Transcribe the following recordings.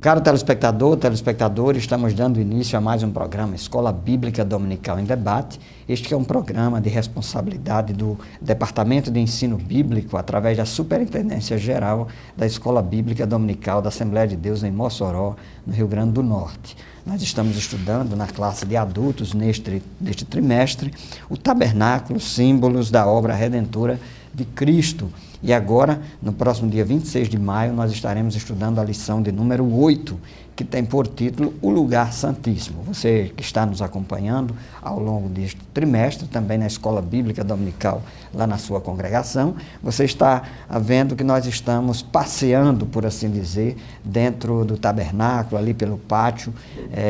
Caro telespectador, telespectadora, estamos dando início a mais um programa Escola Bíblica Dominical em Debate. Este é um programa de responsabilidade do Departamento de Ensino Bíblico através da Superintendência Geral da Escola Bíblica Dominical da Assembleia de Deus em Mossoró, no Rio Grande do Norte. Nós estamos estudando na classe de adultos neste trimestre o tabernáculo, símbolos da obra redentora de Cristo. E agora, no próximo dia 26 de maio, nós estaremos estudando a lição de número 8, que tem por título O Lugar Santíssimo. Você que está nos acompanhando ao longo deste trimestre, também na Escola Bíblica Dominical, lá na sua congregação, você está vendo que nós estamos passeando, por assim dizer, dentro do tabernáculo, ali pelo pátio,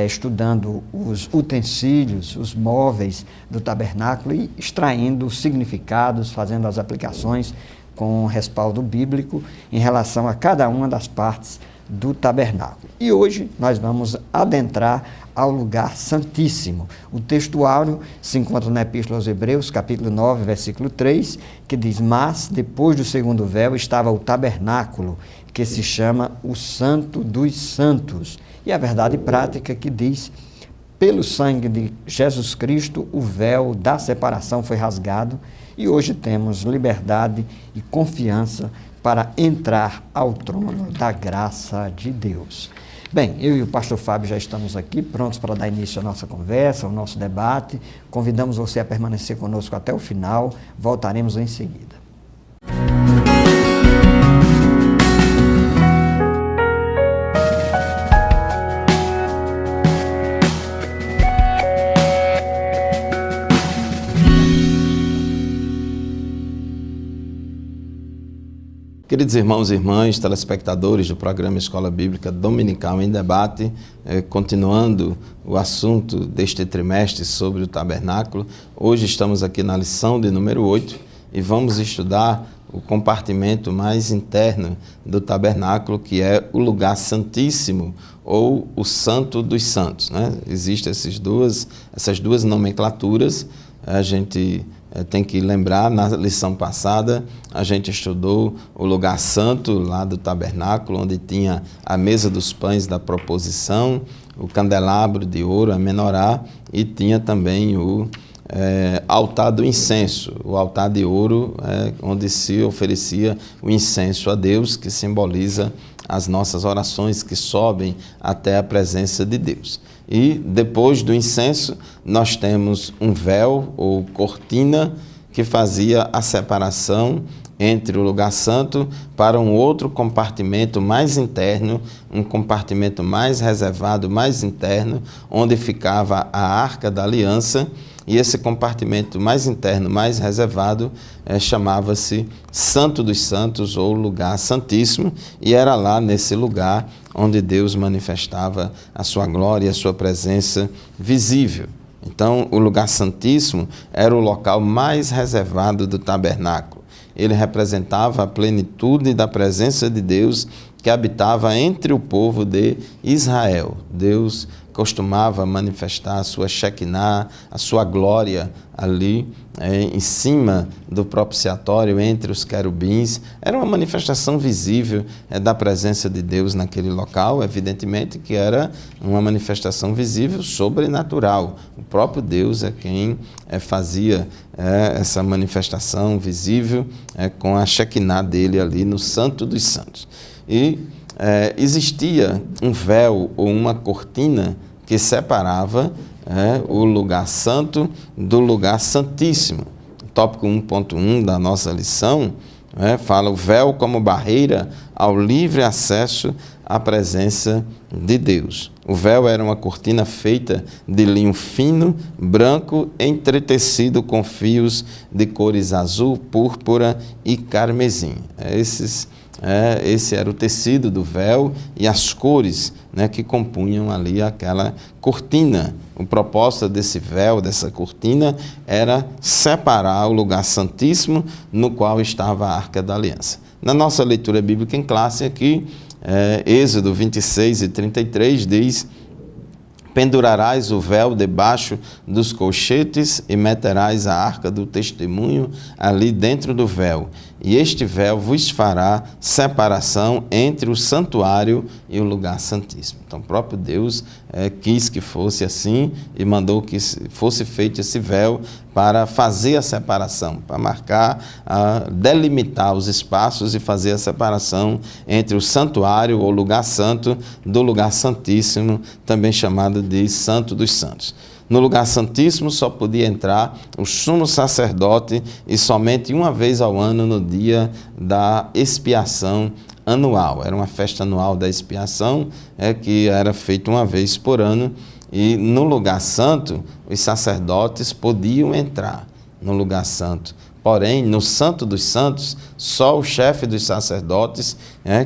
estudando os utensílios, os móveis do tabernáculo e extraindo os significados, fazendo as aplicações com respaldo bíblico em relação a cada uma das partes do tabernáculo. E hoje nós vamos adentrar ao lugar santíssimo. O textuário se encontra na Epístola aos Hebreus, capítulo 9, versículo 3, que diz: mas depois do segundo véu estava o tabernáculo, que se chama o Santo dos Santos. E a verdade prática que diz: pelo sangue de Jesus Cristo, o véu da separação foi rasgado, e hoje temos liberdade e confiança para entrar ao trono da graça de Deus. Bem, eu e o pastor Fábio já estamos aqui, prontos para dar início à nossa conversa, ao nosso debate. Convidamos você a permanecer conosco até o final, voltaremos em seguida. Queridos irmãos e irmãs, telespectadores do programa Escola Bíblica Dominical em Debate, continuando o assunto deste trimestre sobre o tabernáculo, hoje estamos aqui na lição de número 8 e vamos estudar o compartimento mais interno do tabernáculo, que é o lugar santíssimo ou o Santo dos Santos, né? Existem essas duas nomenclaturas. A gente tem que lembrar, na lição passada, a gente estudou o lugar santo lá do tabernáculo, onde tinha a mesa dos pães da proposição, o candelabro de ouro, a menorá, e tinha também o altar do incenso, o altar de ouro, onde se oferecia o incenso a Deus, que simboliza as nossas orações que sobem até a presença de Deus. E depois do incenso, nós temos um véu ou cortina que fazia a separação entre o lugar santo para um outro compartimento mais interno, um compartimento mais reservado, mais interno, onde ficava a Arca da Aliança. E esse compartimento mais interno, mais reservado, chamava-se Santo dos Santos ou Lugar Santíssimo, e era lá nesse lugar onde Deus manifestava a sua glória e a sua presença visível. Então, o lugar santíssimo era o local mais reservado do tabernáculo. Ele representava a plenitude da presença de Deus que habitava entre o povo de Israel. Deus costumava manifestar a sua Shekinah, a sua glória ali em cima do propiciatório, entre os querubins. Era uma manifestação visível da presença de Deus naquele local, evidentemente que era uma manifestação visível sobrenatural. O próprio Deus é quem fazia essa manifestação visível com a Shekinah dele ali no Santo dos Santos. E existia um véu ou uma cortina que separava o lugar santo do lugar santíssimo. O tópico 1.1 da nossa lição fala o véu como barreira ao livre acesso à presença de Deus. O véu era uma cortina feita de linho fino, branco, entretecido com fios de cores azul, púrpura e carmesim. Esse era o tecido do véu e as cores que compunham ali aquela cortina. O propósito desse véu, dessa cortina, era separar o lugar santíssimo no qual estava a Arca da Aliança. Na nossa leitura bíblica em classe aqui, Êxodo 26 e 33 diz: pendurarás o véu debaixo dos colchetes e meterás a arca do testemunho ali dentro do véu. e este véu vos fará separação entre o santuário e o lugar santíssimo. Então, o próprio Deus quis que fosse assim e mandou que fosse feito esse véu para fazer a separação, para marcar, delimitar os espaços e fazer a separação entre o santuário ou lugar santo do lugar santíssimo, também chamado de Santo dos Santos. No lugar santíssimo só podia entrar o sumo sacerdote e somente uma vez ao ano no dia da expiação anual. Era uma festa anual da expiação, que era feita uma vez por ano, e no lugar santo os sacerdotes podiam entrar no lugar santo. Porém, no Santo dos Santos, só o chefe dos sacerdotes,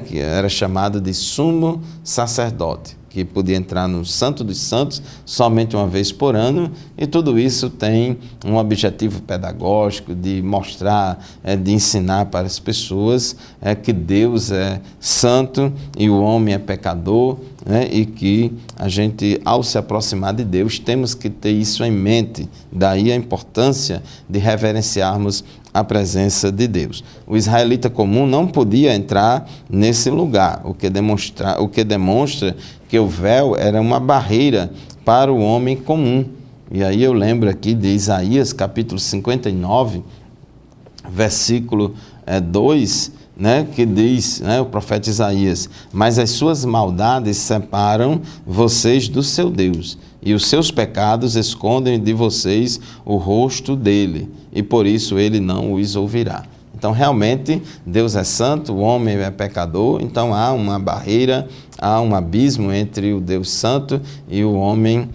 que era chamado de sumo sacerdote, que podia entrar no Santo dos Santos somente uma vez por ano, e tudo isso tem um objetivo pedagógico de mostrar, de ensinar para as pessoas que Deus é santo e o homem é pecador, e que a gente, ao se aproximar de Deus, temos que ter isso em mente. Daí a importância de reverenciarmos a presença de Deus. O israelita comum não podia entrar nesse lugar, o que demonstra que o véu era uma barreira para o homem comum. E aí eu lembro aqui de Isaías, capítulo 59, versículo 2, que diz, o profeta Isaías: mas as suas maldades separam vocês do seu Deus, e os seus pecados escondem de vocês o rosto dele, e por isso ele não os ouvirá. Então, realmente, Deus é santo, o homem é pecador, então há uma barreira, há um abismo entre o Deus santo e o homem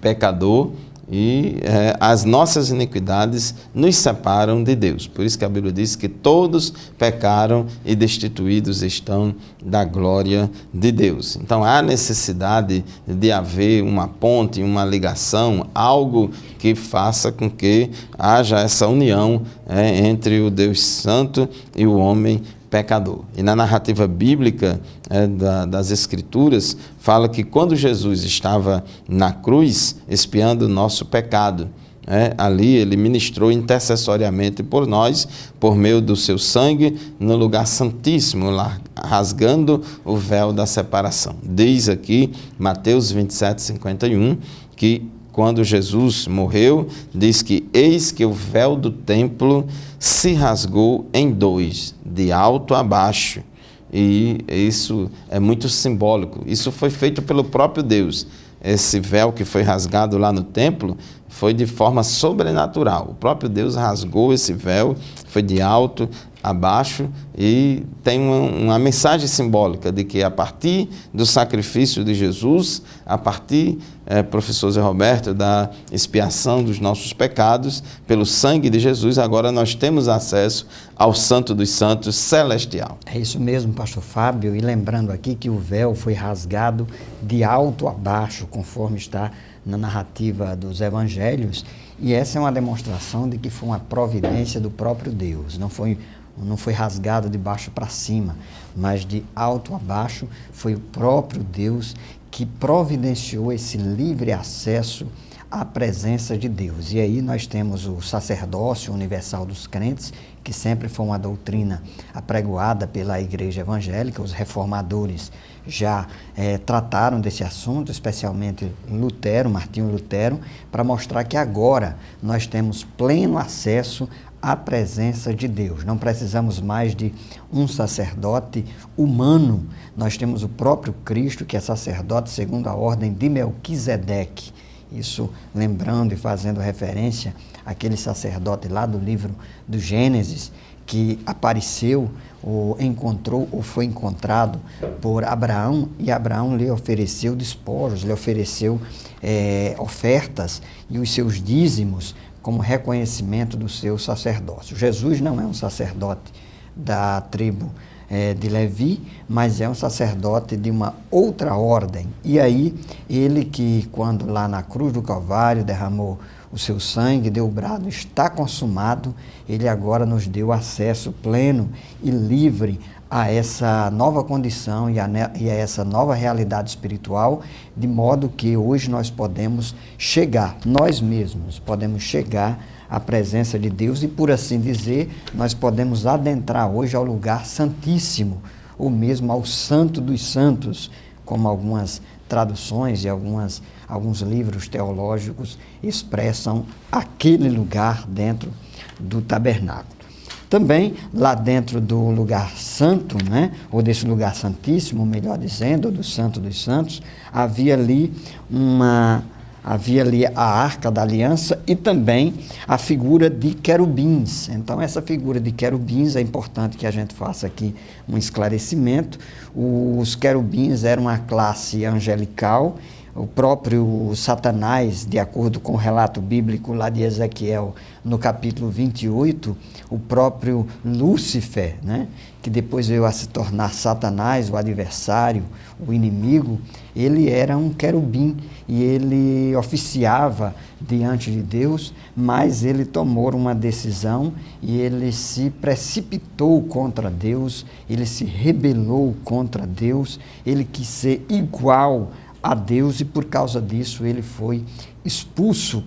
pecador, e as nossas iniquidades nos separam de Deus. Por isso que a Bíblia diz que todos pecaram e destituídos estão da glória de Deus. Então há necessidade de haver uma ponte, uma ligação, algo que faça com que haja essa união entre o Deus Santo e o homem pecador. E na narrativa bíblica das Escrituras, fala que quando Jesus estava na cruz, expiando o nosso pecado, ali ele ministrou intercessoriamente por nós, por meio do seu sangue, no lugar santíssimo, lá, rasgando o véu da separação. Diz aqui, Mateus 27, 51, que quando Jesus morreu, diz que eis que o véu do templo se rasgou em dois, de alto a baixo. E isso é muito simbólico. Isso foi feito pelo próprio Deus. Esse véu que foi rasgado lá no templo foi de forma sobrenatural. O próprio Deus rasgou esse véu, foi de alto a baixo, e tem uma mensagem simbólica de que a partir do sacrifício de Jesus, a partir, professor Zé Roberto, da expiação dos nossos pecados, pelo sangue de Jesus, agora nós temos acesso ao Santo dos Santos celestial. É isso mesmo, pastor Fábio, e lembrando aqui que o véu foi rasgado de alto a baixo, conforme está na narrativa dos evangelhos, e essa é uma demonstração de que foi uma providência do próprio Deus, não foi rasgado de baixo para cima, mas de alto a baixo. Foi o próprio Deus que providenciou esse livre acesso à presença de Deus. E aí nós temos o sacerdócio universal dos crentes, que sempre foi uma doutrina apregoada pela igreja evangélica. Os reformadores já trataram desse assunto, especialmente Lutero, Martinho Lutero, para mostrar que agora nós temos pleno acesso à presença de Deus. Não precisamos mais de um sacerdote humano, nós temos o próprio Cristo, que é sacerdote segundo a ordem de Melquisedeque. Isso lembrando e fazendo referência àquele sacerdote lá do livro do Gênesis, que apareceu ou encontrou ou foi encontrado por Abraão, e Abraão lhe ofereceu despojos, lhe ofereceu ofertas e os seus dízimos como reconhecimento do seu sacerdócio. Jesus não é um sacerdote da tribo de Levi, mas é um sacerdote de uma outra ordem. E aí, ele que, quando lá na cruz do Calvário derramou o seu sangue, deu o brado, está consumado, ele agora nos deu acesso pleno e livre a essa nova condição e a essa nova realidade espiritual, de modo que hoje nós podemos chegar, nós mesmos podemos chegar a presença de Deus e, por assim dizer, nós podemos adentrar hoje ao lugar santíssimo, ou mesmo ao Santo dos Santos, como algumas traduções e alguns livros teológicos expressam aquele lugar dentro do tabernáculo. Também, lá dentro do lugar santo, né, ou desse lugar santíssimo, melhor dizendo, ou do Santo dos Santos, havia ali a Arca da Aliança e também a figura de querubins. Então, essa figura de querubins, é importante que a gente faça aqui um esclarecimento. Os querubins eram uma classe angelical. O próprio Satanás, de acordo com o relato bíblico lá de Ezequiel, no capítulo 28, o próprio Lúcifer, né, que depois veio a se tornar Satanás, o adversário, o inimigo, ele era um querubim e ele oficiava diante de Deus, mas ele tomou uma decisão e ele se precipitou contra Deus, ele se rebelou contra Deus, ele quis ser igual a Deus e por causa disso ele foi expulso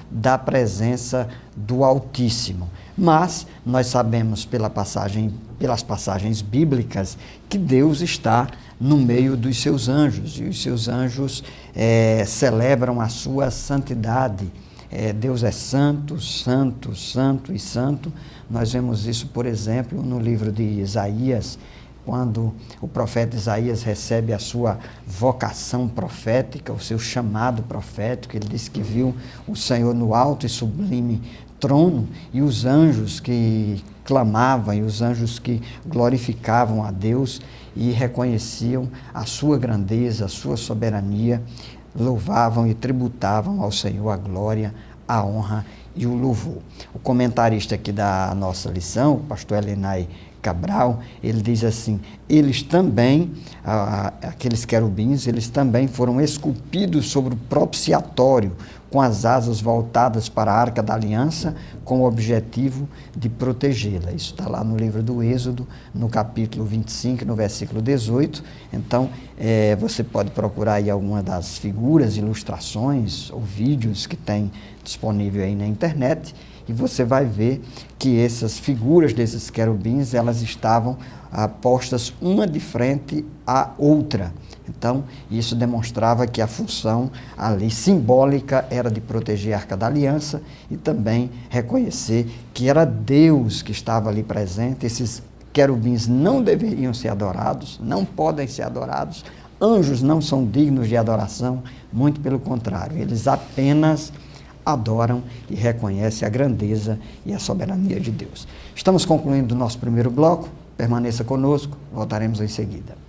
da presença do Altíssimo. Mas nós sabemos pelas passagens bíblicas que Deus está no meio dos seus anjos e os seus anjos celebram a sua santidade. Deus é santo, santo, santo e santo. Nós vemos isso, por exemplo, no livro de Isaías, quando o profeta Isaías recebe a sua vocação profética, o seu chamado profético. Ele disse que viu o Senhor no alto e sublime trono e os anjos que clamavam e os anjos que glorificavam a Deus e reconheciam a sua grandeza, a sua soberania, louvavam e tributavam ao Senhor a glória, a honra e o louvor. O comentarista aqui da nossa lição, o pastor Elenay Cabral, ele diz assim: eles também, aqueles querubins, eles também foram esculpidos sobre o propiciatório, com as asas voltadas para a Arca da Aliança, com o objetivo de protegê-la. Isso está lá no livro do Êxodo, no capítulo 25, no versículo 18. Então, você pode procurar aí alguma das figuras, ilustrações ou vídeos que tem disponível aí na internet, e você vai ver que essas figuras desses querubins, elas estavam postas uma de frente à outra. Então, isso demonstrava que a função ali simbólica era de proteger a Arca da Aliança e também reconhecer que era Deus que estava ali presente. Esses querubins não deveriam ser adorados, não podem ser adorados. Anjos não são dignos de adoração, muito pelo contrário, eles apenas adoram e reconhecem a grandeza e a soberania de Deus. Estamos concluindo o nosso primeiro bloco. Permaneça conosco, voltaremos em seguida.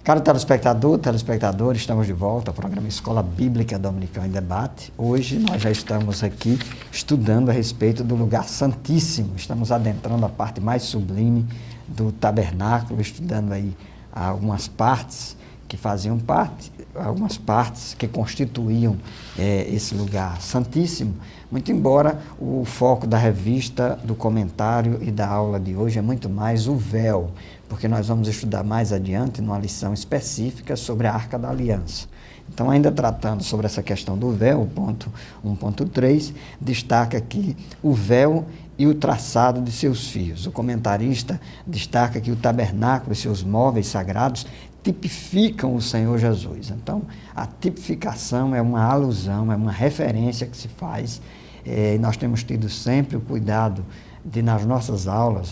Caro telespectador, estamos de volta ao programa Escola Bíblica Dominical em Debate. Hoje nós já estamos aqui estudando a respeito do lugar santíssimo. Estamos adentrando a parte mais sublime do tabernáculo, estudando aí algumas partes que faziam parte, algumas partes que constituíam esse lugar santíssimo. Muito embora o foco da revista, do comentário e da aula de hoje é muito mais o véu, porque nós vamos estudar mais adiante numa lição específica sobre a Arca da Aliança. Então, ainda tratando sobre essa questão do véu, o ponto 1.3, destaca aqui o véu e o traçado de seus fios. O comentarista destaca que o tabernáculo e seus móveis sagrados tipificam o Senhor Jesus. Então, a tipificação é uma alusão, é uma referência que se faz, e nós temos tido sempre o cuidado de, nas nossas aulas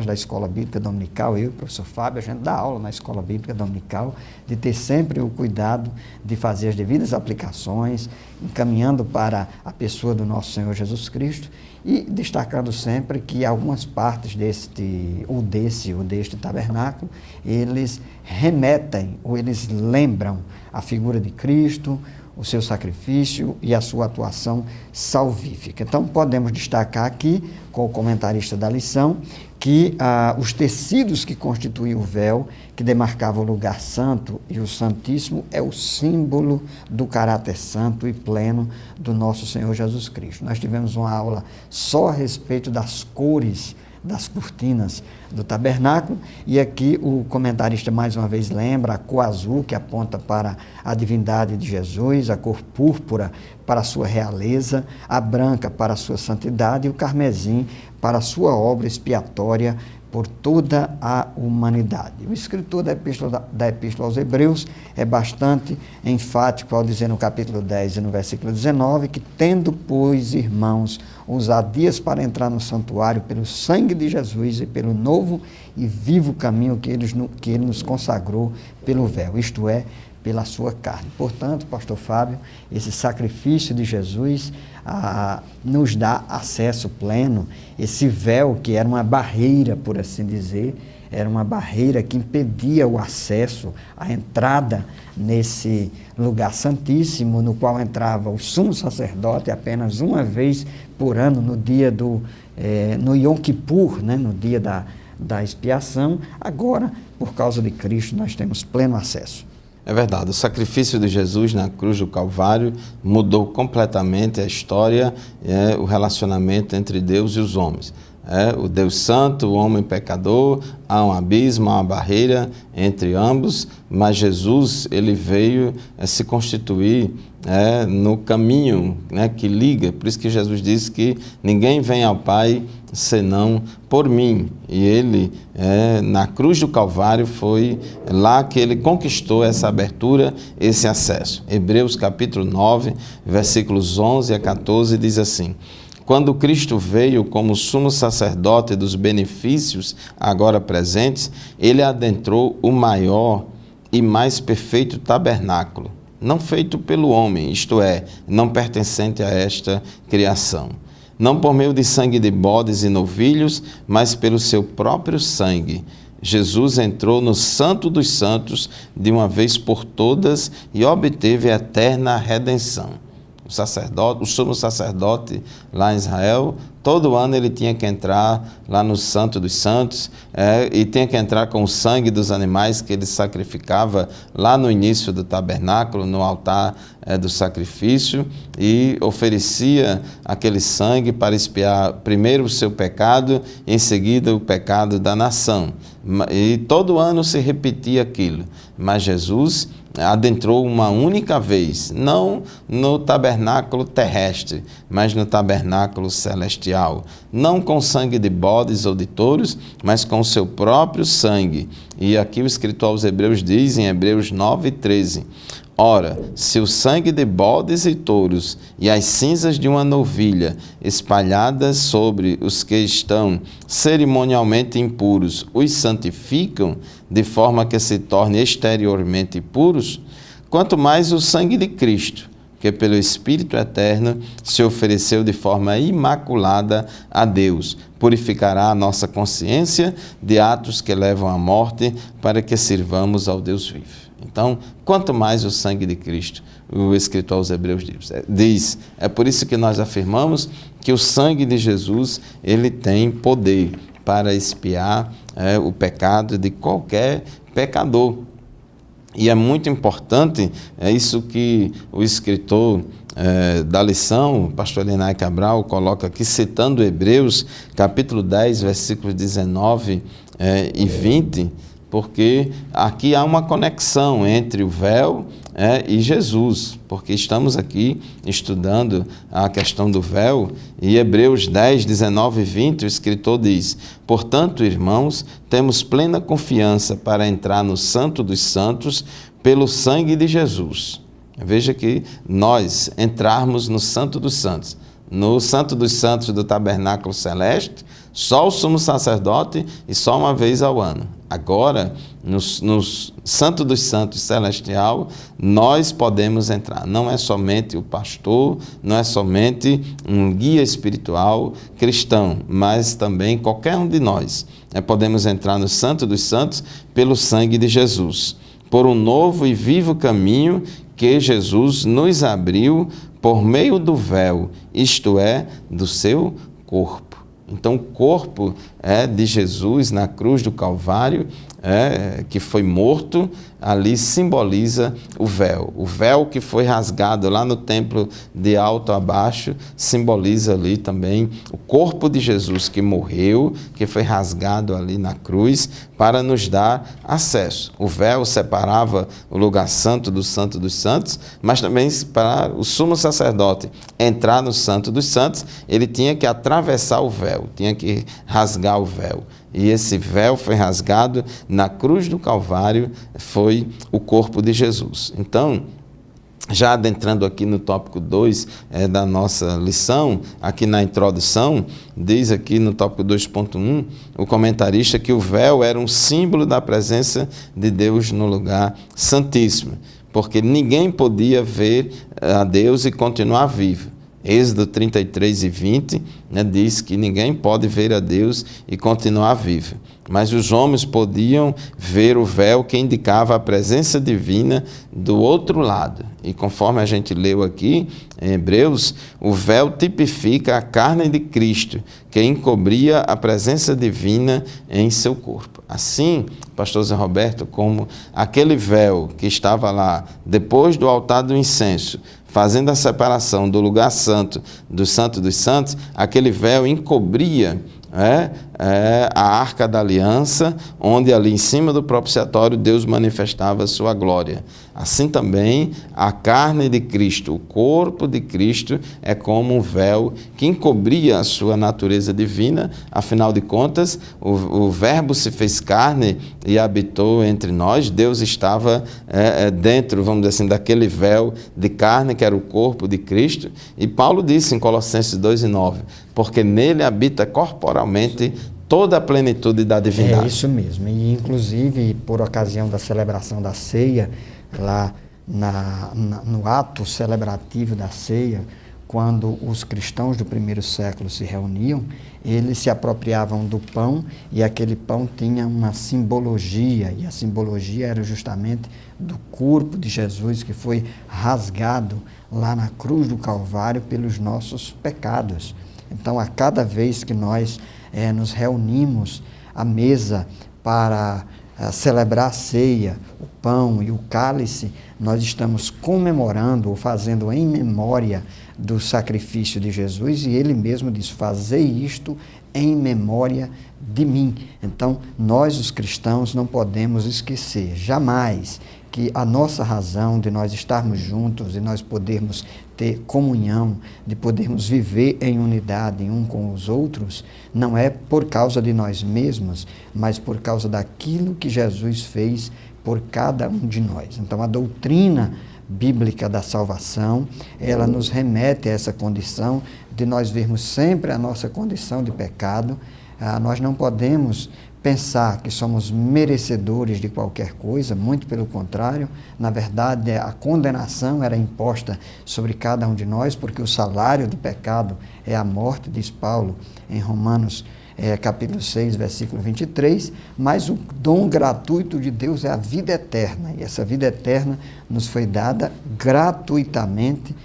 da Escola Bíblica Dominical, eu e o professor Fábio, a gente dá aula na Escola Bíblica Dominical, de ter sempre o cuidado de fazer as devidas aplicações, encaminhando para a pessoa do nosso Senhor Jesus Cristo, e destacando sempre que algumas partes deste tabernáculo, eles remetem, ou eles lembram a figura de Cristo, o seu sacrifício e a sua atuação salvífica. Então, podemos destacar aqui, com o comentarista da lição, que os tecidos que constituíam o véu, que demarcavam o lugar santo e o santíssimo, é o símbolo do caráter santo e pleno do nosso Senhor Jesus Cristo. Nós tivemos uma aula só a respeito das cores das cortinas do tabernáculo, e aqui o comentarista mais uma vez lembra a cor azul, que aponta para a divindade de Jesus, a cor púrpura para a sua realeza, a branca para a sua santidade e o carmesim para a sua obra expiatória por toda a humanidade. O escritor da Epístola aos Hebreus é bastante enfático ao dizer no capítulo 10 e no versículo 19 que, tendo, pois, irmãos, ousadias para entrar no santuário pelo sangue de Jesus e pelo novo e vivo caminho que ele nos consagrou pelo véu, isto é, pela sua carne. Portanto, pastor Fábio, esse sacrifício de Jesus nos dá acesso pleno. Esse véu, que era uma barreira, por assim dizer, era uma barreira que impedia o acesso, a entrada nesse lugar santíssimo, no qual entrava o sumo sacerdote apenas uma vez por ano, no dia no Yom Kippur, né, no dia da expiação. Agora, por causa de Cristo, nós temos pleno acesso. É verdade, o sacrifício de Jesus na cruz do Calvário mudou completamente a história, o relacionamento entre Deus e os homens. O Deus Santo, o homem pecador, há um abismo, há uma barreira entre ambos, mas Jesus, ele veio se constituir no caminho, que liga. Por isso que Jesus disse que ninguém vem ao Pai senão por mim. E ele, na cruz do Calvário, foi lá que ele conquistou essa abertura, esse acesso. Hebreus capítulo 9, versículos 11 a 14, diz assim: quando Cristo veio como sumo sacerdote dos benefícios agora presentes, ele adentrou o maior e mais perfeito tabernáculo, não feito pelo homem, isto é, não pertencente a esta criação. Não por meio de sangue de bodes e novilhos, mas pelo seu próprio sangue. Jesus entrou no Santo dos Santos de uma vez por todas e obteve a eterna redenção. O sumo sacerdote lá em Israel, todo ano ele tinha que entrar lá no Santo dos Santos e tinha que entrar com o sangue dos animais que ele sacrificava lá no início do tabernáculo, no altar do sacrifício, e oferecia aquele sangue para expiar primeiro o seu pecado e em seguida o pecado da nação. E todo ano se repetia aquilo, mas Jesus adentrou uma única vez, não no tabernáculo terrestre, mas no tabernáculo celestial, não com sangue de bodes ou de touros, mas com o seu próprio sangue. E aqui o escritor aos Hebreus diz, em Hebreus 9:13, ora, se o sangue de bodes e touros e as cinzas de uma novilha espalhadas sobre os que estão cerimonialmente impuros os santificam, de forma que se tornem exteriormente puros, quanto mais o sangue de Cristo, que pelo Espírito Eterno se ofereceu de forma imaculada a Deus, purificará a nossa consciência de atos que levam à morte, para que sirvamos ao Deus vivo. Então, quanto mais o sangue de Cristo, o escritor aos Hebreus diz, é por isso que nós afirmamos que o sangue de Jesus, ele tem poder para expiar o pecado de qualquer pecador. E é muito importante, é isso que o escritor da lição, o pastor Lenay Cabral, coloca aqui, citando Hebreus, capítulo 10, versículos 19 e 20, porque aqui há uma conexão entre o véu e Jesus, porque estamos aqui estudando a questão do véu, e Hebreus 10, 19 e 20, o escritor diz, portanto, irmãos, temos plena confiança para entrar no Santo dos Santos pelo sangue de Jesus. Veja que nós entrarmos no Santo dos Santos, no Santo dos Santos do tabernáculo celeste, só o sumo sacerdote e só uma vez ao ano. Agora, no Santo dos Santos celestial, nós podemos entrar. Não é somente o pastor, não é somente um guia espiritual cristão, mas também qualquer um de nós. Podemos entrar no Santo dos Santos pelo sangue de Jesus, por um novo e vivo caminho que Jesus nos abriu por meio do véu, isto é, do seu corpo. Então, o corpo de Jesus na cruz do Calvário, que foi morto, ali simboliza o véu. O véu que foi rasgado lá no templo de alto a baixo, simboliza ali também o corpo de Jesus que morreu, que foi rasgado ali na cruz, para nos dar acesso. O véu separava o lugar santo dos santos, mas também para o sumo sacerdote entrar no santo dos santos, ele tinha que atravessar o véu, tinha que rasgar o véu. E esse véu foi rasgado na cruz do Calvário, foi o corpo de Jesus. Então, já adentrando aqui no tópico 2 da nossa lição, aqui na introdução, diz aqui no tópico 2.1, o comentarista que o véu era um símbolo da presença de Deus no lugar santíssimo, porque ninguém podia ver a Deus e continuar vivo. Êxodo 33 e 20 diz que ninguém pode ver a Deus e continuar vivo. Mas os homens podiam ver o véu que indicava a presença divina do outro lado. E conforme a gente leu aqui em Hebreus, o véu tipifica a carne de Cristo, que encobria a presença divina em seu corpo. Assim, pastor Zé Roberto, como aquele véu que estava lá depois do altar do incenso, fazendo a separação do lugar santo dos santos, aquele véu encobria a Arca da Aliança, onde ali em cima do propiciatório Deus manifestava a sua glória. Assim também a carne de Cristo, o corpo de Cristo, é como um véu que encobria a sua natureza divina. Afinal de contas, o Verbo se fez carne e habitou entre nós. Deus estava dentro, vamos dizer assim, daquele véu de carne que era o corpo de Cristo. E Paulo disse em Colossenses 2:9, porque nele habita corporalmente toda a plenitude da divindade. É isso mesmo. E inclusive, por ocasião da celebração da ceia, lá no ato celebrativo da ceia, quando os cristãos do primeiro século se reuniam, eles se apropriavam do pão, e aquele pão tinha uma simbologia, e a simbologia era justamente do corpo de Jesus, que foi rasgado lá na cruz do Calvário pelos nossos pecados. Então, a cada vez que nós nos reunimos à mesa para celebrar a ceia, o pão e o cálice, nós estamos comemorando ou fazendo em memória do sacrifício de Jesus, e ele mesmo diz: fazei isto em memória de mim. Então, nós os cristãos não podemos esquecer jamais que a nossa razão de nós estarmos juntos e nós podermos ter comunhão, de podermos viver em unidade um com os outros, não é por causa de nós mesmos, mas por causa daquilo que Jesus fez por cada um de nós. Então, a doutrina bíblica da salvação, ela nos remete a essa condição de nós vermos sempre a nossa condição de pecado. Nós não podemos pensar que somos merecedores de qualquer coisa, muito pelo contrário. Na verdade, a condenação era imposta sobre cada um de nós, porque o salário do pecado é a morte, diz Paulo em Romanos capítulo 6, versículo 23, mas o dom gratuito de Deus é a vida eterna, e essa vida eterna nos foi dada gratuitamente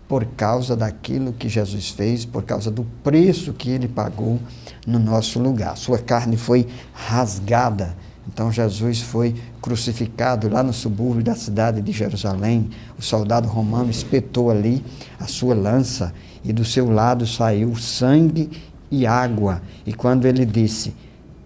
por causa daquilo que Jesus fez, por causa do preço que ele pagou no nosso lugar. Sua carne foi rasgada. Então, Jesus foi crucificado lá no subúrbio da cidade de Jerusalém. O soldado romano espetou ali a sua lança, e do seu lado saiu sangue e água. E quando ele disse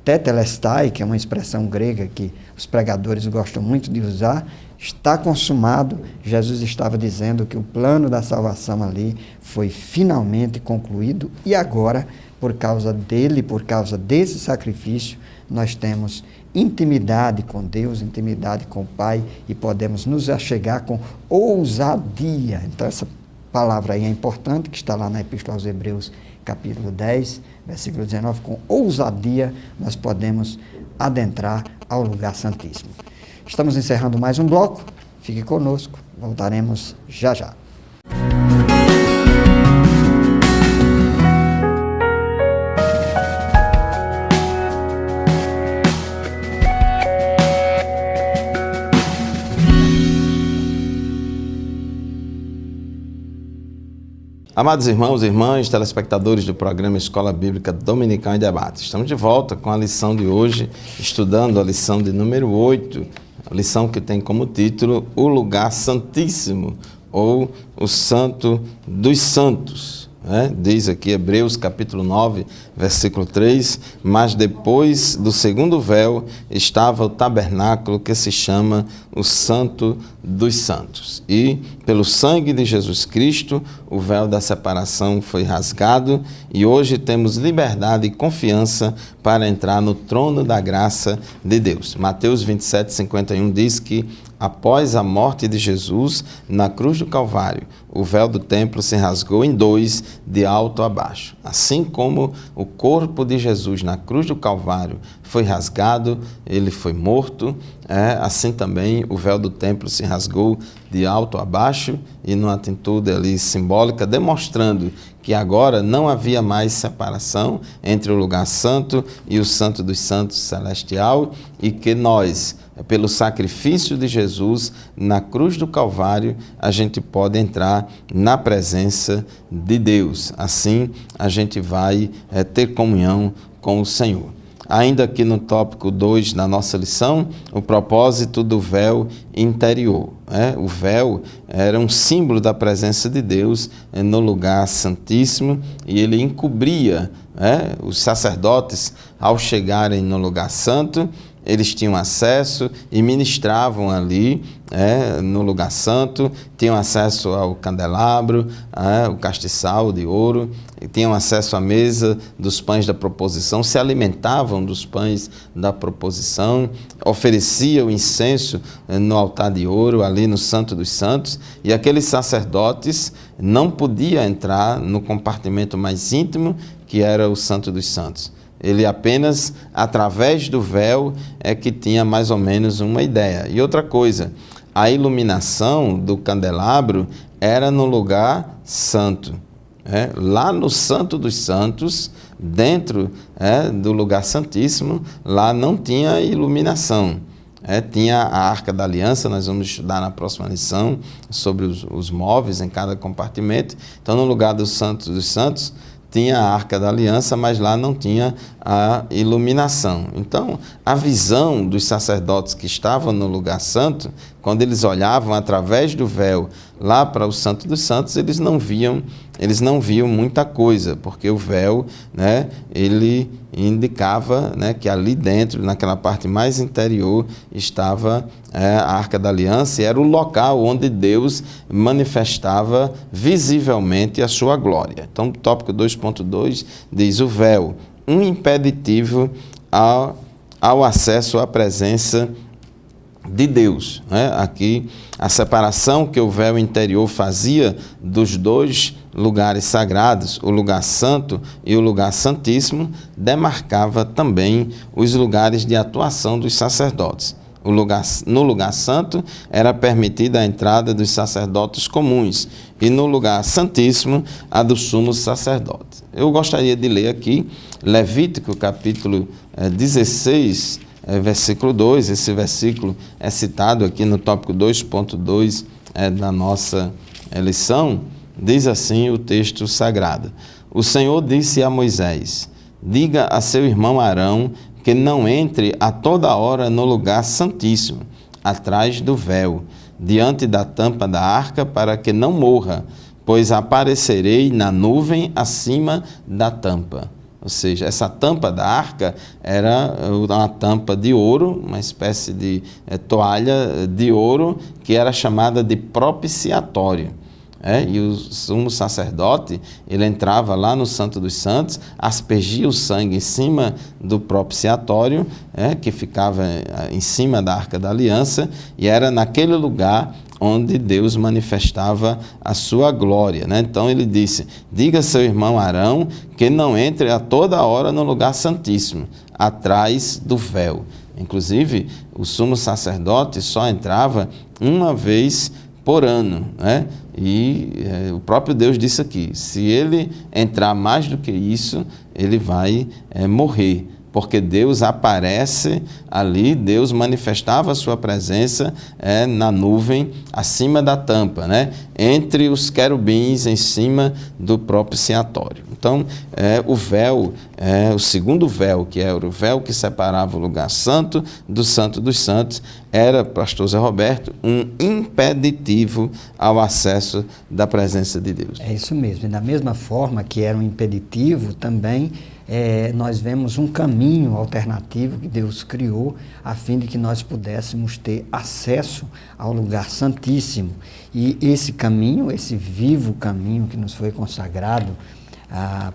tetelestai, que é uma expressão grega que os pregadores gostam muito de usar, está consumado, Jesus estava dizendo que o plano da salvação ali foi finalmente concluído, e agora, por causa dele, por causa desse sacrifício, nós temos intimidade com Deus, intimidade com o Pai, e podemos nos achegar com ousadia. Então, essa palavra aí é importante, que está lá na Epístola aos Hebreus, capítulo 10, versículo 19, com ousadia nós podemos adentrar ao lugar santíssimo. Estamos encerrando mais um bloco, fique conosco, voltaremos já já. Amados irmãos e irmãs, telespectadores do programa Escola Bíblica Dominical em Debate, estamos de volta com a lição de hoje, estudando a lição de número 8, a lição que tem como título O Lugar Santíssimo, ou o Santo dos Santos. Diz aqui Hebreus capítulo 9, versículo 3, mas depois do segundo véu estava o tabernáculo que se chama o Santo dos Santos. E pelo sangue de Jesus Cristo, o véu da separação foi rasgado e hoje temos liberdade e confiança para entrar no trono da graça de Deus. Mateus 27, 51 diz que após a morte de Jesus na cruz do Calvário, o véu do templo se rasgou em dois, de alto a baixo. Assim como o corpo de Jesus na cruz do Calvário foi rasgado, ele foi morto, assim também o véu do templo se rasgou de alto a baixo e numa atitude ali simbólica, demonstrando que agora não havia mais separação entre o lugar santo e o Santo dos Santos celestial e que nós, pelo sacrifício de Jesus na cruz do Calvário, a gente pode entrar na presença de Deus. Assim, a gente vai ter comunhão com o Senhor. Ainda aqui no tópico 2 da nossa lição, o propósito do véu interior. O véu era um símbolo da presença de Deus no lugar santíssimo e ele encobria os sacerdotes ao chegarem no lugar santo. Eles tinham acesso e ministravam ali no lugar santo, tinham acesso ao candelabro, o castiçal de ouro, tinham acesso à mesa dos pães da proposição, se alimentavam dos pães da proposição, ofereciam incenso no altar de ouro, ali no Santo dos Santos, e aqueles sacerdotes não podiam entrar no compartimento mais íntimo, que era o Santo dos Santos. Ele apenas, através do véu, é que tinha mais ou menos uma ideia. E outra coisa, a iluminação do candelabro era no lugar santo. Lá no Santo dos Santos, dentro do lugar santíssimo, lá não tinha iluminação. Tinha a Arca da Aliança, nós vamos estudar na próxima lição sobre os móveis em cada compartimento. Então, no lugar do Santo dos Santos, tinha a Arca da Aliança, mas lá não tinha a iluminação. Então, a visão dos sacerdotes que estavam no lugar santo, quando eles olhavam através do véu lá para o Santo dos Santos, eles não viam muita coisa, porque o véu, ele indicava que ali dentro, naquela parte mais interior, estava a Arca da Aliança e era o local onde Deus manifestava visivelmente a sua glória. Então, o tópico 2.2 diz o véu, um impeditivo ao acesso à presença de Deus. Aqui, a separação que o véu interior fazia dos dois lugares sagrados, o lugar santo e o lugar santíssimo, demarcava também os lugares de atuação dos sacerdotes. No lugar santo era permitida a entrada dos sacerdotes comuns e no lugar santíssimo a do sumo sacerdote. Eu gostaria de ler aqui Levítico capítulo 16, versículo 2, esse versículo é citado aqui no tópico 2.2 da nossa lição, diz assim o texto sagrado. O Senhor disse a Moisés, diga a seu irmão Arão que não entre a toda hora no lugar santíssimo, atrás do véu, diante da tampa da arca, para que não morra, pois aparecerei na nuvem acima da tampa. Ou seja, essa tampa da arca era uma tampa de ouro, uma espécie de toalha de ouro, que era chamada de propiciatório. E o sumo sacerdote, ele entrava lá no Santo dos Santos, aspergia o sangue em cima do propiciatório, que ficava em cima da Arca da Aliança, e era naquele lugar onde Deus manifestava a sua glória. Então ele disse, diga a seu irmão Arão que não entre a toda hora no lugar santíssimo, atrás do véu. Inclusive, o sumo sacerdote só entrava uma vez por ano, E o próprio Deus disse aqui, se ele entrar mais do que isso, ele vai morrer. porque Deus aparece ali, Deus manifestava a sua presença na nuvem acima da tampa, né? Entre os querubins em cima do propiciatório. Então, o véu, o segundo véu, que era o véu que separava o lugar santo dos santos, era, pastor Zé Roberto, um impeditivo ao acesso da presença de Deus. É isso mesmo. E da mesma forma que era um impeditivo, também nós vemos um caminho alternativo que Deus criou a fim de que nós pudéssemos ter acesso ao lugar santíssimo. E esse caminho, esse vivo caminho que nos foi consagrado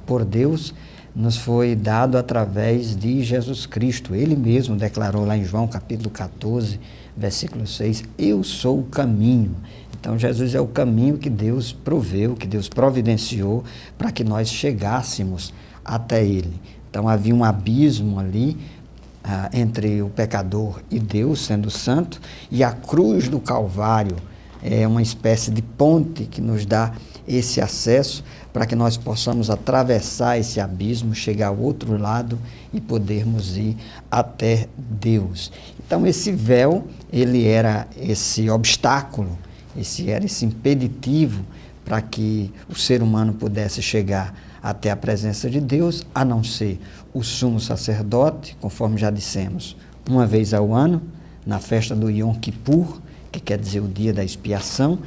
por Deus, nos foi dado através de Jesus Cristo. Ele mesmo declarou lá em João capítulo 14, versículo 6, eu sou o caminho. Então Jesus é o caminho que Deus proveu, que Deus providenciou para que nós chegássemos até Ele. Então havia um abismo ali entre o pecador e Deus, sendo santo, e a cruz do Calvário é uma espécie de ponte que nos dá esse acesso para que nós possamos atravessar esse abismo, chegar ao outro lado e podermos ir até Deus. Então esse véu, ele era esse obstáculo, era esse impeditivo para que o ser humano pudesse chegar até a presença de Deus, a não ser o sumo sacerdote, conforme já dissemos, uma vez ao ano, na festa do Yom Kippur, que quer dizer o dia da expiação,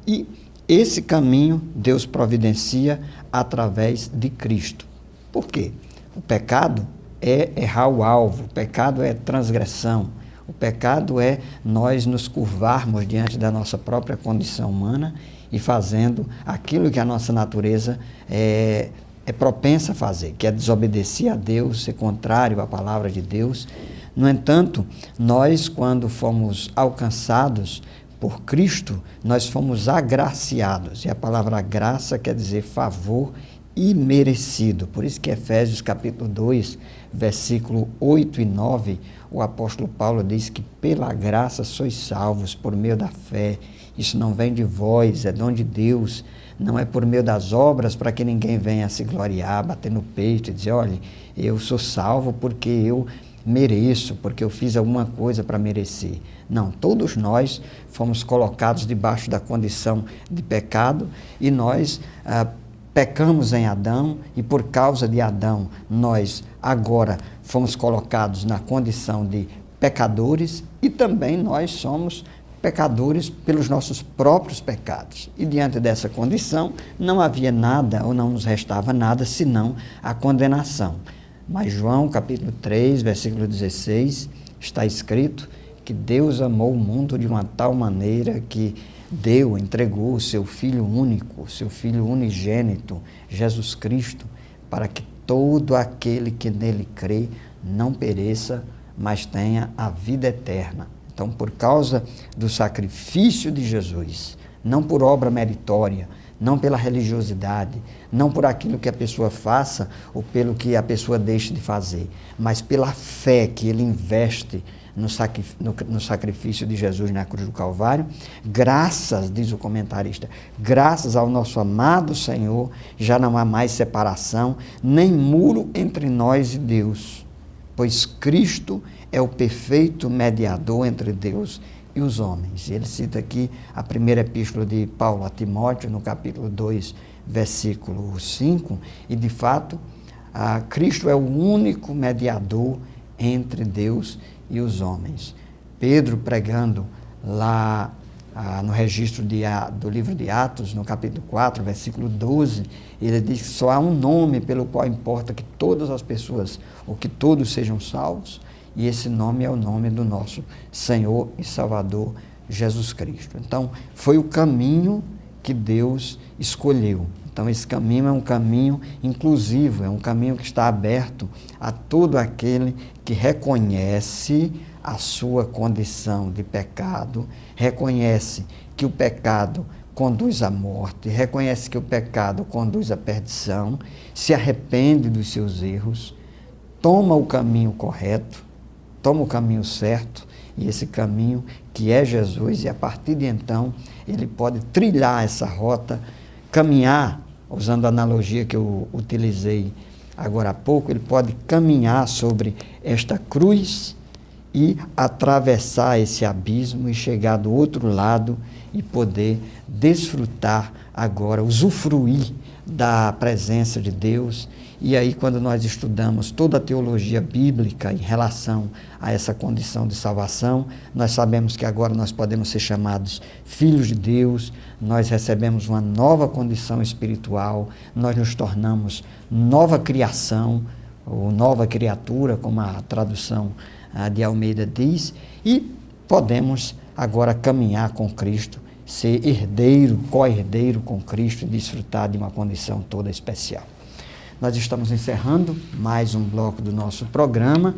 e esse caminho Deus providencia através de Cristo. Por quê? O pecado é errar o alvo, o pecado é transgressão, o pecado é nós nos curvarmos diante da nossa própria condição humana e fazendo aquilo que a nossa natureza é propensa a fazer, que é desobedecer a Deus, ser contrário à palavra de Deus. No entanto, nós, quando fomos alcançados por Cristo, nós fomos agraciados. E a palavra graça quer dizer favor imerecido. Por isso que Efésios capítulo 2, versículo 8 e 9, o apóstolo Paulo diz que pela graça sois salvos por meio da fé. Isso não vem de vós, é dom de Deus. Não é por meio das obras para que ninguém venha se gloriar, bater no peito e dizer, olha, eu sou salvo porque eu mereço, porque eu fiz alguma coisa para merecer. Não, todos nós fomos colocados debaixo da condição de pecado e nós pecamos em Adão e por causa de Adão nós agora fomos colocados na condição de pecadores e também nós somos pecadores pelos nossos próprios pecados. E diante dessa condição não havia nada ou não nos restava nada senão a condenação. Mas João capítulo 3, versículo 16, está escrito que Deus amou o mundo de uma tal maneira que entregou o seu Filho único, o seu Filho unigênito, Jesus Cristo, para que todo aquele que nele crê não pereça, mas tenha a vida eterna. Então, por causa do sacrifício de Jesus, não por obra meritória, não pela religiosidade, não por aquilo que a pessoa faça ou pelo que a pessoa deixe de fazer, mas pela fé que ele investe no sacrifício de Jesus na cruz do Calvário, graças, diz o comentarista, graças ao nosso amado Senhor, já não há mais separação, nem muro entre nós e Deus, pois Cristo é o perfeito mediador entre Deus e os homens. Ele cita aqui a primeira epístola de Paulo a Timóteo, no capítulo 2, versículo 5, e de fato, Cristo é o único mediador entre Deus e os homens. Pedro, pregando lá no registro do livro de Atos, no capítulo 4, versículo 12, ele diz que só há um nome pelo qual importa que todas as pessoas, ou que todos sejam salvos, e esse nome é o nome do nosso Senhor e Salvador Jesus Cristo. Então, foi o caminho que Deus escolheu. Então, esse caminho é um caminho inclusivo, é um caminho que está aberto a todo aquele que reconhece a sua condição de pecado, reconhece que o pecado conduz à morte, reconhece que o pecado conduz à perdição, se arrepende dos seus erros, toma o caminho correto, toma o caminho certo, e esse caminho que é Jesus, e a partir de então ele pode trilhar essa rota, caminhar, usando a analogia que eu utilizei agora há pouco, ele pode caminhar sobre esta cruz e atravessar esse abismo e chegar do outro lado e poder desfrutar agora, usufruir da presença de Deus. E aí, quando nós estudamos toda a teologia bíblica em relação a essa condição de salvação, nós sabemos que agora nós podemos ser chamados filhos de Deus, nós recebemos uma nova condição espiritual, nós nos tornamos nova criação, ou nova criatura, como a tradução de Almeida diz, e podemos agora caminhar com Cristo, ser herdeiro, co-herdeiro com Cristo e desfrutar de uma condição toda especial. Nós estamos encerrando mais um bloco do nosso programa.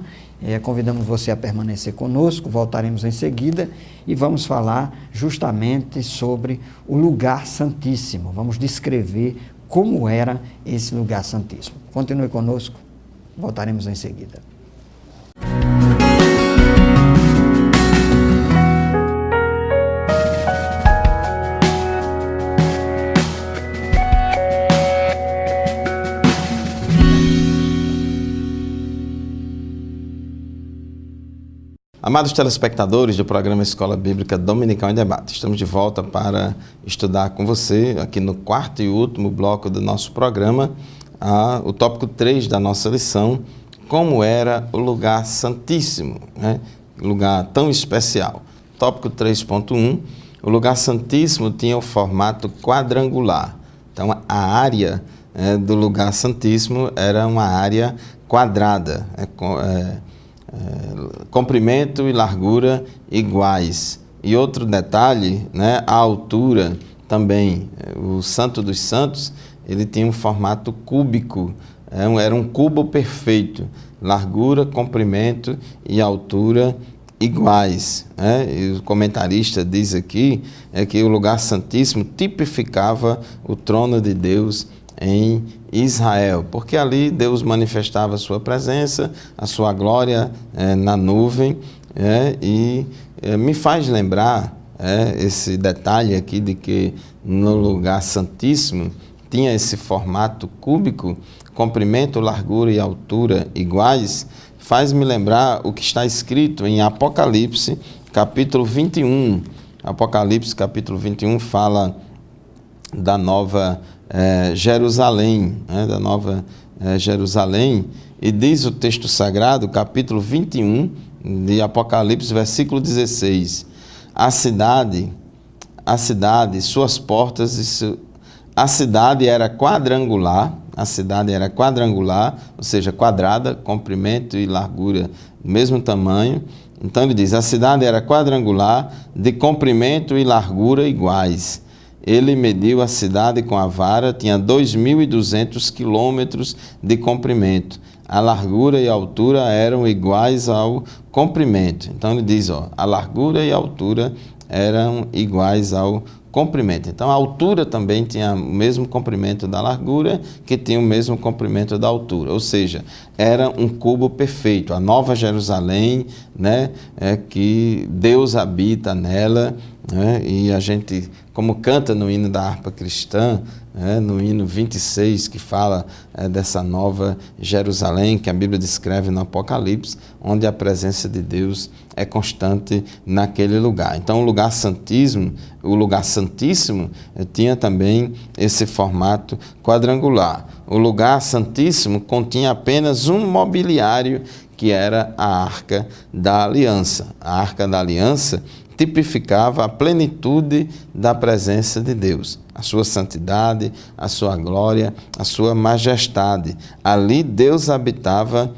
Convidamos você a permanecer conosco, voltaremos em seguida e vamos falar justamente sobre o lugar santíssimo. Vamos descrever como era esse lugar santíssimo. Continue conosco, voltaremos em seguida. Amados telespectadores do programa Escola Bíblica Dominical em Debate, estamos de volta para estudar com você, aqui no quarto e último bloco do nosso programa, o tópico 3 da nossa lição, como era o lugar santíssimo, né? Lugar tão especial. Tópico 3.1, o lugar santíssimo tinha o formato quadrangular. Então, a área do lugar santíssimo era uma área quadrada, comprimento e largura iguais. E outro detalhe, né, a altura também. O Santo dos Santos, ele tinha um formato cúbico, era um cubo perfeito, largura, comprimento e altura iguais, né? E o comentarista diz aqui que o lugar santíssimo tipificava o trono de Deus em Israel, porque ali Deus manifestava a sua presença, a sua glória na nuvem, e me faz lembrar esse detalhe aqui de que no lugar santíssimo tinha esse formato cúbico, comprimento, largura e altura iguais, faz-me lembrar o que está escrito em Apocalipse, capítulo 21. Apocalipse, capítulo 21, fala da nova Jerusalém, da nova Jerusalém, e diz o texto sagrado, capítulo 21 de Apocalipse, versículo 16, a cidade, suas portas, a cidade era quadrangular, ou seja, quadrada, comprimento e largura do mesmo tamanho. Então ele diz, a cidade era quadrangular, de comprimento e largura iguais. Ele mediu a cidade com a vara, tinha 2.200 quilômetros de comprimento. A largura e a altura eram iguais ao comprimento. Então ele diz, a largura e a altura eram iguais ao comprimento. Então a altura também tinha o mesmo comprimento da largura, que tinha o mesmo comprimento da altura. Ou seja, era um cubo perfeito. A Nova Jerusalém, né, que Deus habita nela, né, e a gente, como canta no hino da harpa cristã, no hino 26, que fala dessa Nova Jerusalém, que a Bíblia descreve no Apocalipse, onde a presença de Deus é constante naquele lugar. Então o lugar santíssimo tinha também esse formato quadrangular. O lugar santíssimo continha apenas um mobiliário, que era a Arca da Aliança. A Arca da Aliança tipificava a plenitude da presença de Deus, a sua santidade, a sua glória, a sua majestade. Ali Deus habitava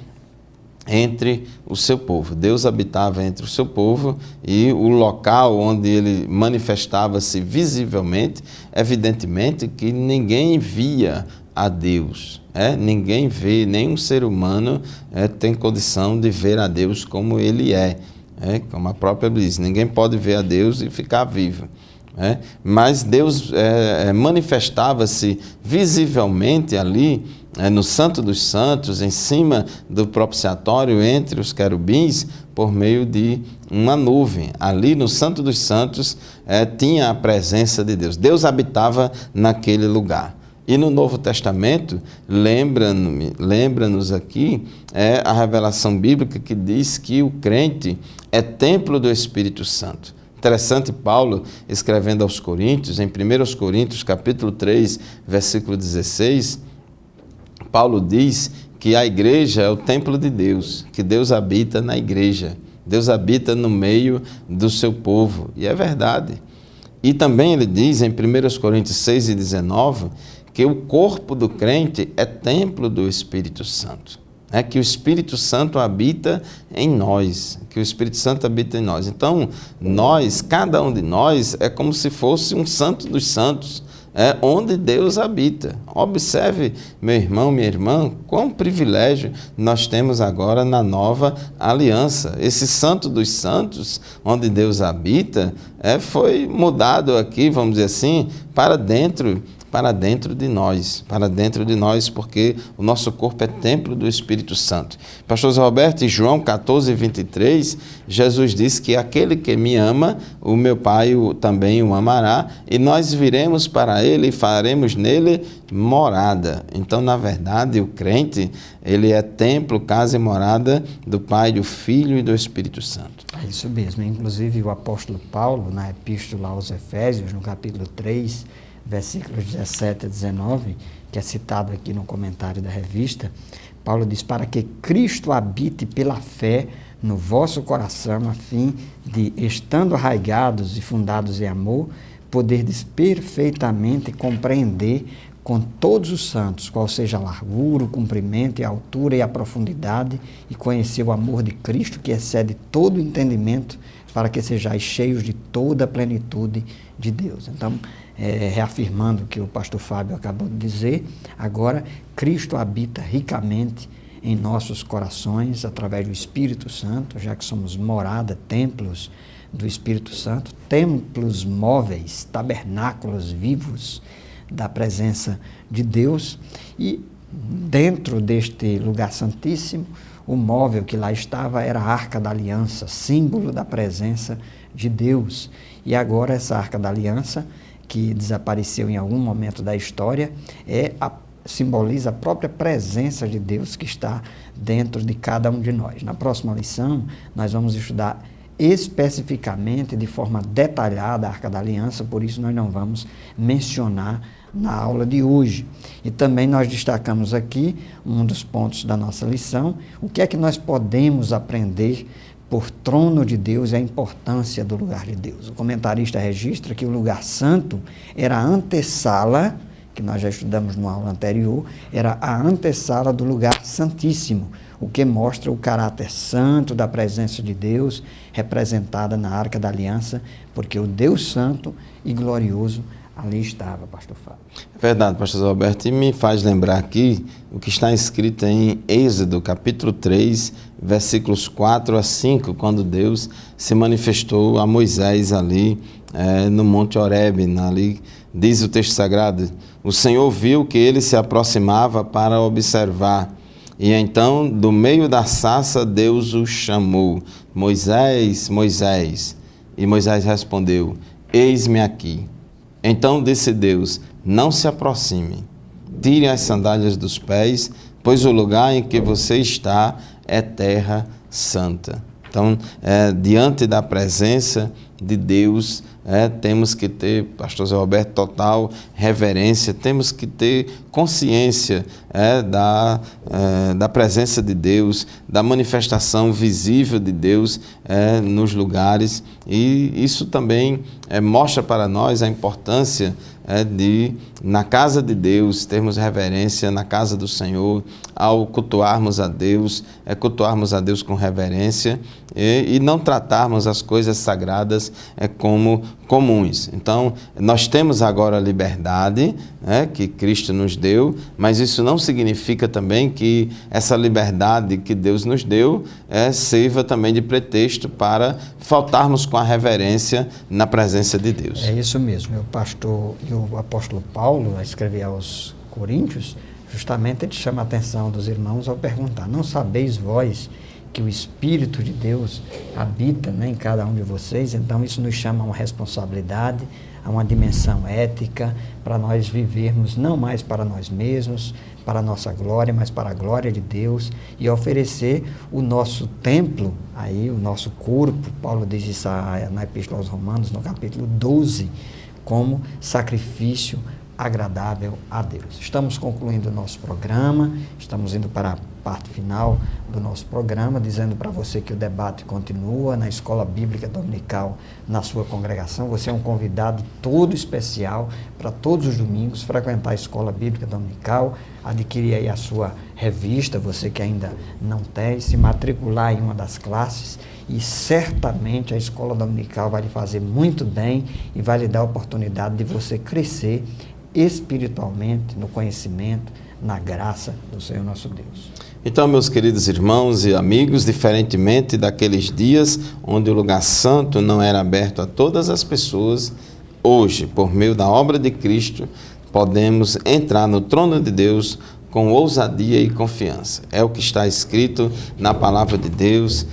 entre o seu povo. Deus habitava entre o seu povo, e o local onde ele manifestava-se visivelmente, evidentemente que ninguém via a Deus. Ninguém vê, nenhum ser humano tem condição de ver a Deus como ele é. Como a própria Bíblia diz, ninguém pode ver a Deus e ficar vivo. Mas Deus manifestava-se visivelmente ali, no Santo dos Santos, em cima do propiciatório, entre os querubins, por meio de uma nuvem. Ali no Santo dos Santos tinha a presença de Deus. Deus habitava naquele lugar. E no Novo Testamento, lembra-nos aqui a revelação bíblica que diz que o crente é templo do Espírito Santo. Interessante, Paulo, escrevendo aos Coríntios, em 1 Coríntios, capítulo 3, versículo 16, Paulo diz que a igreja é o templo de Deus, que Deus habita na igreja, Deus habita no meio do seu povo, e é verdade. E também ele diz em 1 Coríntios 6 e 19, que o corpo do crente é templo do Espírito Santo. Que o Espírito Santo habita em nós, que o Espírito Santo habita em nós. Então, nós, cada um de nós, é como se fosse um santo dos santos, onde Deus habita. Observe, meu irmão, minha irmã, quão privilégio nós temos agora na nova aliança. Esse santo dos santos, onde Deus habita, foi mudado aqui, vamos dizer assim, para dentro de nós, porque o nosso corpo é templo do Espírito Santo. Pastor Zé Roberto, em João 14, 23, Jesus disse que aquele que me ama, o meu Pai também o amará, e nós viremos para ele e faremos nele morada. Então, na verdade, o crente, ele é templo, casa e morada do Pai, do Filho e do Espírito Santo. É isso mesmo. Inclusive, o apóstolo Paulo, na epístola aos Efésios, no capítulo 3, versículos 17 a 19, que é citado aqui no comentário da revista, Paulo diz: para que Cristo habite pela fé no vosso coração, a fim de, estando arraigados e fundados em amor, poderdes perfeitamente compreender com todos os santos qual seja a largura, o comprimento, a altura e a profundidade, e conhecer o amor de Cristo, que excede todo o entendimento, para que sejais cheios de toda a plenitude de Deus. Então, reafirmando o que o pastor Fábio acabou de dizer, agora Cristo habita ricamente em nossos corações através do Espírito Santo, já que somos morada, templos do Espírito Santo, templos móveis, tabernáculos vivos da presença de Deus. E dentro deste lugar santíssimo, o móvel que lá estava era a Arca da Aliança, símbolo da presença de Deus. E agora essa Arca da Aliança, que desapareceu em algum momento da história, simboliza a própria presença de Deus que está dentro de cada um de nós. Na próxima lição, nós vamos estudar especificamente, de forma detalhada, a Arca da Aliança, por isso nós não vamos mencionar na aula de hoje. E também nós destacamos aqui um dos pontos da nossa lição, o que é que nós podemos aprender por trono de Deus e a importância do lugar de Deus. O comentarista registra que o lugar santo era a antessala, que nós já estudamos numa aula anterior, era a antessala do lugar santíssimo, o que mostra o caráter santo da presença de Deus, representada na Arca da Aliança, porque o Deus santo e glorioso ali estava, pastor Fábio. É verdade, pastor Alberto, e me faz lembrar aqui o que está escrito em Êxodo, capítulo 3, versículos 4 a 5, quando Deus se manifestou a Moisés ali no Monte Horebe, ali diz o texto sagrado: o Senhor viu que ele se aproximava para observar, e então do meio da sarça Deus o chamou: Moisés, Moisés. E Moisés respondeu: eis-me aqui. Então disse Deus: não se aproxime, tirem as sandálias dos pés, pois o lugar em que você está é terra santa. Então, diante da presença de Deus, temos que ter, pastor Zé Roberto, total reverência, temos que ter consciência da presença de Deus, da manifestação visível de Deus nos lugares, e isso também mostra para nós a importância de, na casa de Deus, termos reverência na casa do Senhor, ao cultuarmos a Deus com reverência e não tratarmos as coisas sagradas como comuns. Então, nós temos agora a liberdade que Cristo nos deu, mas isso não significa também que essa liberdade que Deus nos deu sirva também de pretexto para faltarmos com a reverência na presença de Deus. É isso mesmo. O apóstolo Paulo, a escrever aos Coríntios, justamente ele chama a atenção dos irmãos ao perguntar: não sabeis vós que o Espírito de Deus habita, né, em cada um de vocês. Então isso nos chama a uma responsabilidade, a uma dimensão ética, para nós vivermos não mais para nós mesmos, para a nossa glória, mas para a glória de Deus, e oferecer o nosso templo, aí, o nosso corpo. Paulo diz isso na Epístola aos Romanos, no capítulo 12, como sacrifício agradável a Deus. Estamos concluindo o nosso programa, estamos indo para a parte final do nosso programa, dizendo para você que o debate continua na Escola Bíblica Dominical, na sua congregação. Você é um convidado todo especial para todos os domingos frequentar a Escola Bíblica Dominical, adquirir aí a sua revista, você que ainda não tem, se matricular em uma das classes, e certamente a Escola Dominical vai lhe fazer muito bem e vai lhe dar a oportunidade de você crescer espiritualmente, no conhecimento, na graça do Senhor nosso Deus. Então, meus queridos irmãos e amigos, diferentemente daqueles dias onde o lugar santo não era aberto a todas as pessoas, hoje, por meio da obra de Cristo, podemos entrar no trono de Deus com ousadia e confiança. É o que está escrito na palavra de Deus.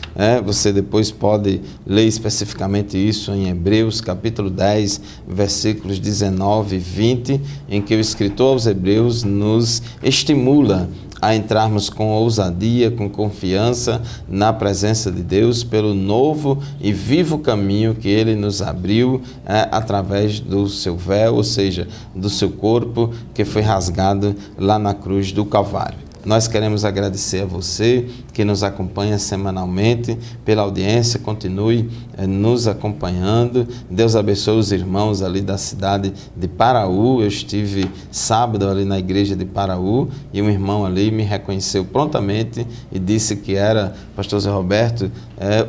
Você depois pode ler especificamente isso em Hebreus, capítulo 10, versículos 19 e 20, em que o escritor aos Hebreus nos estimula a entrarmos com ousadia, com confiança na presença de Deus, pelo novo e vivo caminho que Ele nos abriu através do seu véu, ou seja, do seu corpo, que foi rasgado lá na cruz do Calvário. Nós queremos agradecer a você que nos acompanha semanalmente pela audiência, continue nos acompanhando. Deus abençoe os irmãos ali da cidade de Paraú. Eu estive sábado ali na igreja de Paraú e um irmão ali me reconheceu prontamente e disse que era, pastor Zé Roberto,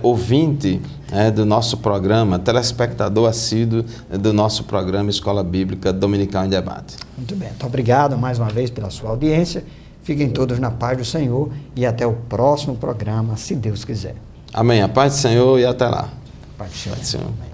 ouvinte do nosso programa, telespectador assíduo do nosso programa Escola Bíblica Dominical em Debate. Muito bem, muito obrigado mais uma vez pela sua audiência. Fiquem todos na paz do Senhor e até o próximo programa, se Deus quiser. Amém. A paz do Senhor e até lá. Paz do Senhor. Paz do Senhor.